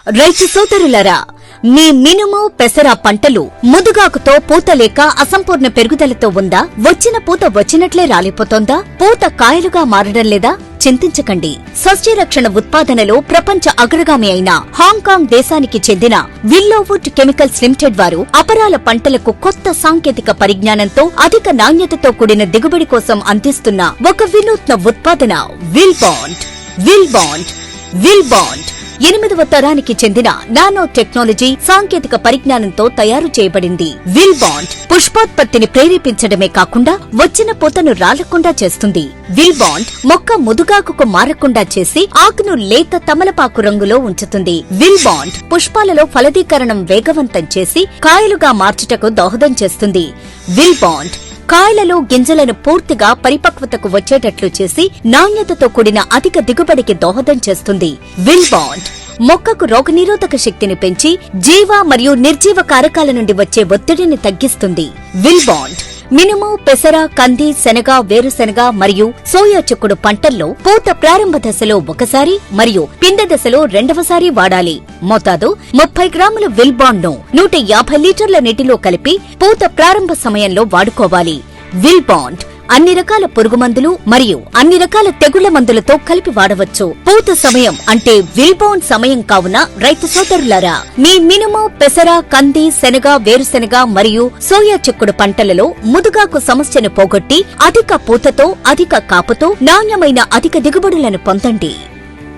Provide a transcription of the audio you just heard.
రైతు సోదరులారా, మీ మినుము పెసర పంటలు ముదుగాకుతో పూత లేక అసంపూర్ణ పెరుగుదలతో ఉందా? వచ్చిన పూత వచ్చినట్లే రాలిపోతోందా? పూత కాయలుగా మారడం లేదా? చింతించకండి. సస్యరక్షణ ఉత్పాదనలో ప్రపంచ అగ్రగామి అయిన హాంకాంగ్ దేశానికి చెందిన విల్లోవుడ్ కెమికల్స్ లిమిటెడ్ వారు అపరాల పంటలకు కొత్త సాంకేతిక పరిజ్ఞానంతో అధిక నాణ్యతతో కూడిన దిగుబడి కోసం అందిస్తున్న ఒక వినూత్న ఉత్పాదన విల్ బాండ్ 8వ తరానికి చెందిన నానో టెక్నాలజీ సాంకేతిక పరిజ్ఞానంతో తయారు చేయబడింది. విల్ బాండ్ పుష్పోత్పత్తిని ప్రేరేపించడమే కాకుండా వచ్చిన పూతను రాలకుండా చేస్తుంది. విల్ బాండ్ మొక్క ముదుగాకుకు మారకుండా చేసి ఆకును లేత తమలపాకు రంగులో ఉంచుతుంది. విల్ బాండ్ పుష్పాలలో ఫలదీకరణం వేగవంతం చేసి కాయలుగా మార్చుటకు దోహదం చేస్తుంది. విల్ బాండ్ కాయలలో గింజలను పూర్తిగా పరిపక్వతకు వచ్చేటట్లు చేసి నాణ్యతతో కూడిన అధిక దిగుబడికి దోహదం చేస్తుంది. విల్ బాండ్ మొక్కకు రోగనిరోధక శక్తిని పెంచి జీవ మరియు నిర్జీవ కారకాల నుండి వచ్చే ఒత్తిడిని తగ్గిస్తుంది. విల్ బాండ్ మినుము, పెసర, కంది, శనగ, వేరుశెనగ మరియు సోయా చిక్కుడు పంటల్లో పూత ప్రారంభ దశలో ఒకసారి మరియు పిందె దశలో రెండవసారి వాడాలి. మోతాదు 30 గ్రాముల విల్ బాండ్ ను 150 లీటర్ల నీటిలో కలిపి పూత ప్రారంభ సమయంలో వాడుకోవాలి. విల్ బాండ్ అన్ని రకాల పురుగు మందులు మరియు అన్ని రకాల తెగుళ్ల మందులతో కలిపి వాడవచ్చు. పూత సమయం అంటే విల్ బాండ్ సమయం కావున రైతు సోదరులారా, మీ మినుము, పెసర, కంది, శనగ, వేరుశెనగ మరియు సోయా చిక్కుడు పంటలలో ముదుగాకు సమస్యను పోగొట్టి అధిక పూతతో, అధిక కాపుతో నాణ్యమైన అధిక దిగుబడులను పొందండి.